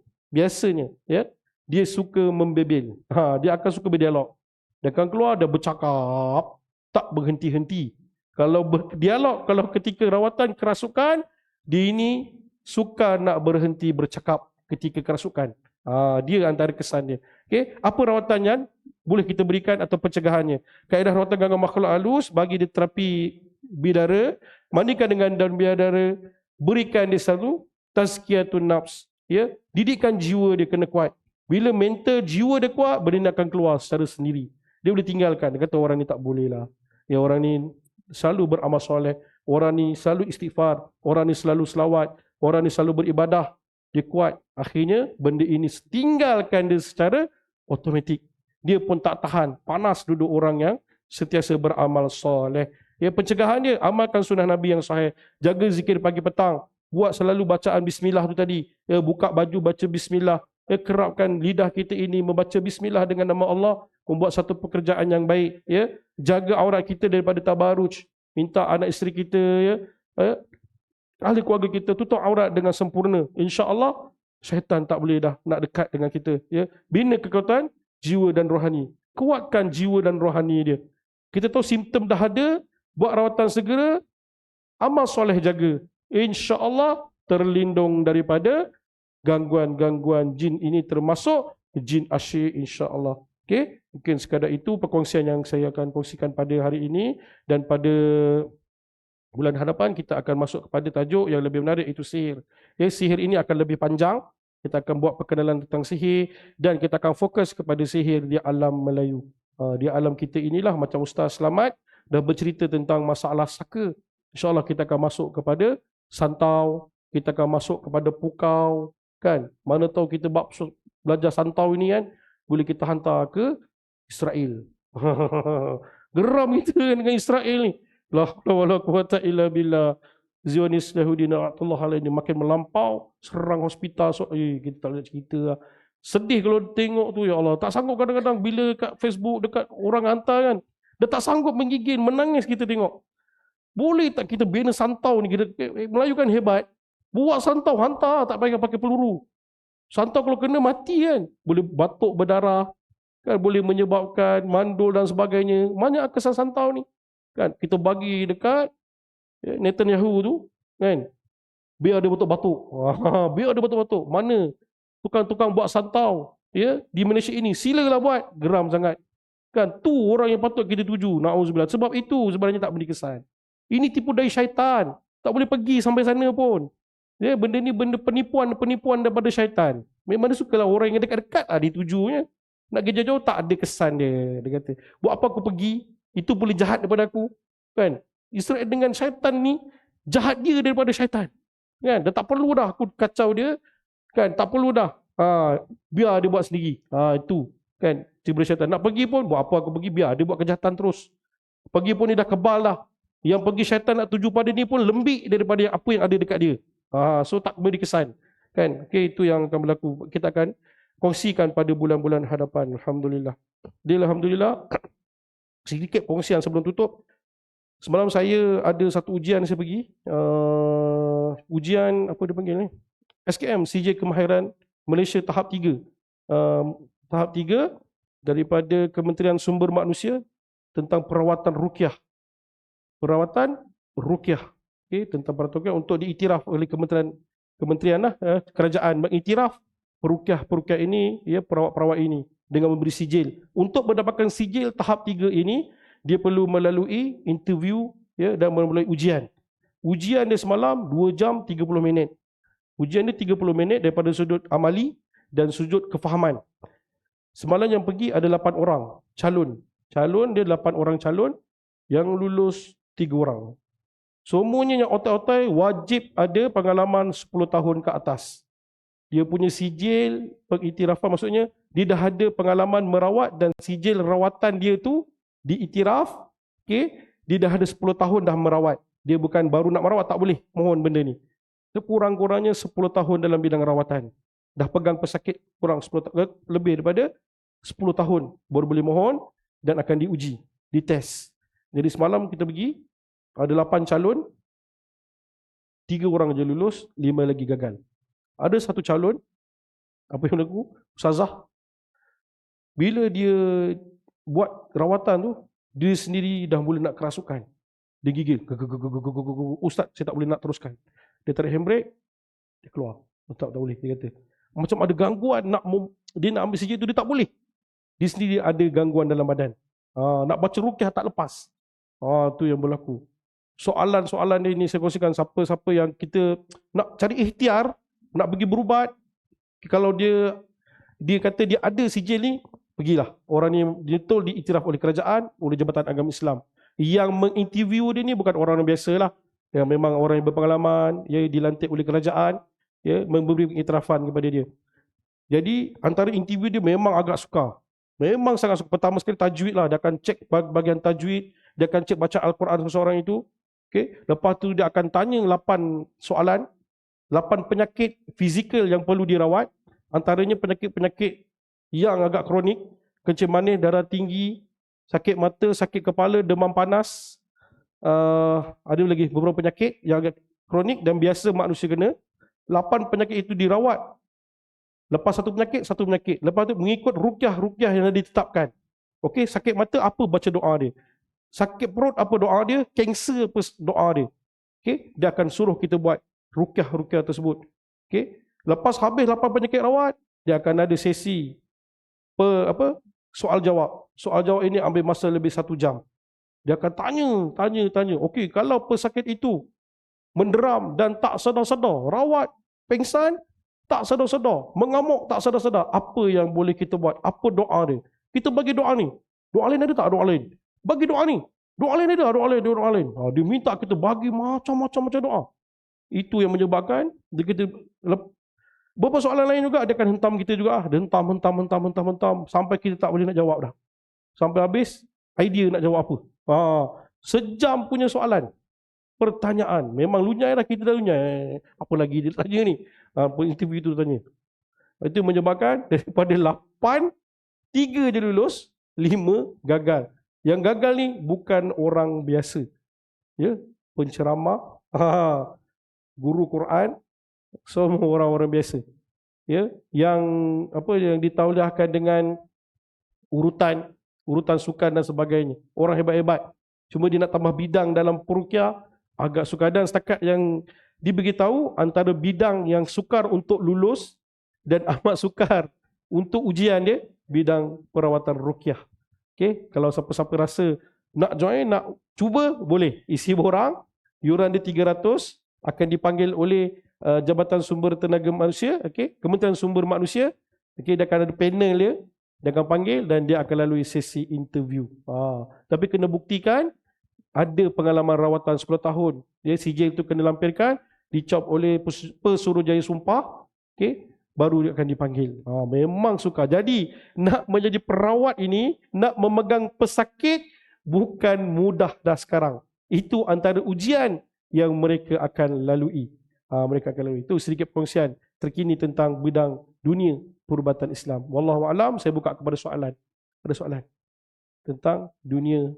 ya, dia suka membebel. Dia akan suka berdialog. Dia akan keluar, dia bercakap, tak berhenti-henti. Kalau berdialog, kalau ketika rawatan kerasukan, dia ini suka nak berhenti bercakap. ketika kerasukan. Dia antara kesan dia. Okey, apa rawatan yang boleh kita berikan atau pencegahannya? Kaedah rawatan gangguan makhluk halus, bagi dia terapi bidara, mandikan dengan daun bidara, berikan dia selalu tazkiyatun nafs, ya, didikan jiwa dia kena kuat. Bila mental jiwa dia kuat, benda akan keluar secara sendiri. Dia boleh tinggalkan. Dia kata orang ni tak boleh lah. Ya, orang ni selalu beramal soleh, orang ni selalu istighfar, orang ni selalu selawat, orang ni selalu beribadah. Dia kuat. Akhirnya benda ini tinggalkan dia secara automatik. Dia pun tak tahan. Panas duduk orang yang sentiasa beramal soleh. Ya, pencegahan dia, amalkan sunnah Nabi yang sahih. Jaga zikir pagi petang. Buat selalu bacaan bismillah tu tadi. Ya, buka baju baca bismillah. Ya, kerapkan lidah kita ini membaca bismillah dengan nama Allah, membuat satu pekerjaan yang baik. Ya, jaga aurat kita daripada tabaruj. Minta anak isteri kita, ya, ahli keluarga kita tutup aurat dengan sempurna. InsyaAllah syaitan tak boleh dah nak dekat dengan kita. Ya, bina kekuatan jiwa dan rohani. Kuatkan jiwa dan rohani dia. Kita tahu simptom dah ada, buat rawatan segera, amal soleh jaga. InsyaAllah terlindung daripada gangguan-gangguan jin ini, termasuk jin asyik, insya-Allah. Okey, mungkin sekadar itu perkongsian yang saya akan kongsikan pada hari ini, dan pada bulan hadapan kita akan masuk kepada tajuk yang lebih menarik, iaitu sihir. Okay, sihir ini akan lebih panjang. Kita akan buat perkenalan tentang sihir, dan kita akan fokus kepada sihir di alam Melayu. Di alam kita inilah, macam Ustaz Selamat dah bercerita tentang masalah saka. InsyaAllah kita akan masuk kepada santau, kita akan masuk kepada pukau, kan? Mana tahu kita belajar santau ini kan, boleh kita hantar ke Israel. Geram kita dengan Israel ni. La haula wala quwata illa billah. Zionis Yahudi na'atullah alaihi makin melampau, serang hospital. Kita tak boleh cerita lah. Sedih kalau tengok tu, ya Allah. Tak sanggup kadang-kadang bila kat Facebook dekat orang hantar kan, dia tak sanggup menggigil, menangis kita tengok. Boleh tak kita bina santau ni? Melayu kan hebat. Buat santau, hantar, tak payah pakai peluru. Santau kalau kena mati kan. Boleh batuk berdarah, kan, boleh menyebabkan mandul dan sebagainya. Banyak kesan santau ni. Kan, kita bagi dekat Netanyahu tu, kan, biar dia batuk-batuk. Biar dia batuk-batuk. Mana tukang-tukang buat santau, ya, di Malaysia ini, silalah buat. Geram sangat. Kan, tu orang yang patut kita tuju. Na'udzubillah. Sebab itu sebenarnya tak beri kesan. Ini tipu daya syaitan. Tak boleh pergi sampai sana pun. Ya, benda ni benda penipuan daripada syaitan. Memang dia sukalah orang yang dekat-dekat ditujunya. Nak pergi jauh-jauh tak ada kesan dia. Dia kata, buat apa aku pergi? Itu boleh jahat daripada aku. Kan? Israel dengan syaitan ni, jahat dia daripada syaitan. Kan? Dah tak perlu dah aku kacau dia. Kan? Tak perlu dah. Biar dia buat sendiri. Itu. Kan? Tiba syaitan. Nak pergi pun, buat apa aku pergi? Biar dia buat kejahatan terus. Pergi pun dia dah kebal dah. Yang pergi syaitan nak tuju pada ni pun lembik daripada apa yang ada dekat dia. So tak beri kesan. Kan? Okay, itu yang akan berlaku. Kita akan kongsikan pada bulan-bulan hadapan. Alhamdulillah. Alhamdulillah. Sedikit kongsian sebelum tutup. Semalam saya ada satu ujian saya pergi. Ujian apa dia panggil ni? SKM, CJ Kemahiran Malaysia tahap 3. Tahap 3 daripada Kementerian Sumber Manusia tentang perawatan ruqyah. Perawatan ruqyah. Okay, tentang perawatan ruqyah untuk diiktiraf oleh kementerian kerajaan mengiktiraf peruqyah ini, ya, perawat-perawat ini dengan memberi sijil. Untuk mendapatkan sijil tahap 3 ini, dia perlu melalui interview, ya, dan melalui ujian. Ujian dia semalam 2 jam 30 minit. Ujian dia 30 minit daripada sudut amali dan sudut kefahaman. Semalam yang pergi ada 8 orang calon. Dia 8 orang calon, yang lulus 3 orang. Semuanya yang otai-otai wajib ada pengalaman 10 tahun ke atas. Dia punya sijil pengiktirafan, maksudnya dia dah ada pengalaman merawat dan sijil rawatan dia tu diiktiraf. Okay? Dia dah ada 10 tahun dah merawat. Dia bukan baru nak merawat, tak boleh mohon benda ni. Sekurang-kurangnya 10 tahun dalam bidang rawatan. Dah pegang pesakit kurang 10 tahun, lebih daripada 10 tahun baru boleh mohon dan akan diuji, dites. Jadi semalam kita pergi, ada 8 calon, 3 orang je lulus, 5 lagi gagal. Ada satu calon, apa yang berlaku? Ustazah, bila dia buat rawatan tu, dia sendiri dah mula nak kerasukan. Dia gigil. Ustaz, saya tak boleh nak teruskan. Dia tarik handbrake, dia keluar. Tak boleh, dia kata. macam ada gangguan dia nak ambil sijil tu, dia tak boleh. Dia sendiri ada gangguan dalam badan. Nak baca ruqyah tak lepas. Tu yang berlaku. Soalan-soalan dia ni saya kongsikan, siapa-siapa yang kita nak cari ikhtiar, nak pergi berubat, kalau dia kata dia ada sijil ni, pergilah. Orang ni dia betul diiktiraf oleh kerajaan, oleh Jabatan Agama Islam. Yang menginterview dia ni bukan orang yang biasa lah, yang memang orang yang berpengalaman, ya, dilantik oleh kerajaan, ya, memberi pengiktirafan kepada dia. Jadi antara interview dia memang agak sukar. Memang sangat suka. Pertama sekali tajwid lah, dia akan cek bahagian tajwid, dia akan cek baca Al-Quran seseorang itu. Okay. Lepas tu dia akan tanya 8 soalan, 8 penyakit fizikal yang perlu dirawat. Antaranya penyakit-penyakit yang agak kronik, kencing manis, darah tinggi, sakit mata, sakit kepala, demam panas. Ada lagi beberapa penyakit yang agak kronik dan biasa manusia kena. 8 penyakit itu dirawat. Lepas satu penyakit. Lepas tu mengikut ruqyah yang ditetapkan. Okey, sakit mata apa baca doa dia. Sakit perut apa doa dia, kanser apa doa dia. Okey, dia akan suruh kita buat ruqyah tersebut. Okey, lepas habis 8 penyakit rawat, dia akan ada sesi soal jawab. Soal jawab ini ambil masa lebih 1 jam. Dia akan tanya. Okey, kalau pesakit itu menderam dan tak sedar-sedar, rawat, pengsan, tak sedar-sedar, mengamuk tak sedar-sedar, apa yang boleh kita buat? Apa doa dia? Kita bagi doa ni. Doa lain ada tak? Doa lain. Bagi doa ni. Doa lain ada? Doa lain. Dia minta kita bagi macam-macam doa. Itu yang menyebabkan kita beberapa soalan lain juga dia akan hentam kita juga. Dia hentam sampai kita tak boleh nak jawab dah. Sampai habis idea nak jawab apa. Sejam punya soalan. Pertanyaan. Memang lunyai lah, kita dah lunyai. Apa lagi dia tanya ni? Interview itu tanya. Itu menyebabkan daripada 8, 3 je lulus, 5 gagal. Yang gagal ni bukan orang biasa. Ya, penceramah, guru Quran, semua orang-orang biasa. Ya, yang ditauliahkan dengan urutan sukan dan sebagainya. Orang hebat-hebat. Cuma dia nak tambah bidang dalam peruqyah, agak sukar. Dan setakat yang diberitahu, antara bidang yang sukar untuk lulus dan amat sukar untuk ujian dia, bidang perawatan ruqyah. Okay? Kalau siapa-siapa rasa nak join, nak cuba, boleh. Isi borang, yuran dia 300, akan dipanggil oleh Jabatan Sumber Tenaga Manusia, okay? Kementerian Sumber Manusia, okay? Dia akan ada panel dia akan panggil dan dia akan lalui sesi interview. Tapi kena buktikan ada pengalaman rawatan 10 tahun. Ya, sijil itu kena lampirkan, dicop oleh Pesuruhjaya Sumpah, okay? Baru dia akan dipanggil. Memang sukar. Jadi nak menjadi perawat ini, nak memegang pesakit, bukan mudah dah sekarang. Itu antara ujian yang mereka akan lalui. Itu sedikit perkongsian terkini tentang bidang dunia perubatan Islam. Wallahu a'lam. Saya buka kepada soalan. Ada soalan tentang dunia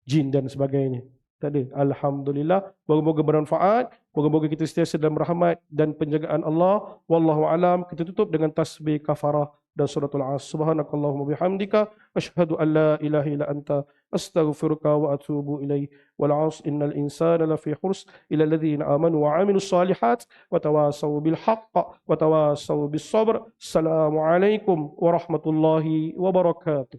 jin dan sebagainya? Tak ada. Alhamdulillah. Moga-moga bermanfaat. Moga-moga kita sentiasa dalam rahmat dan penjagaan Allah. Wallahu a'lam. Kita tutup dengan tasbih kafarah dan suratul As. Subhanakallahumma bihamdika asyhadu an la ilaha illa anta astaghfiruka wa atubu ilaih. Wal 'asr innal insana lafi khusr illa alladhina amanu wa 'amilus salihat wa tawasaw bil haqq wa tawasaw bis sabr. Assalamualaikum warahmatullahi wabarakatuh.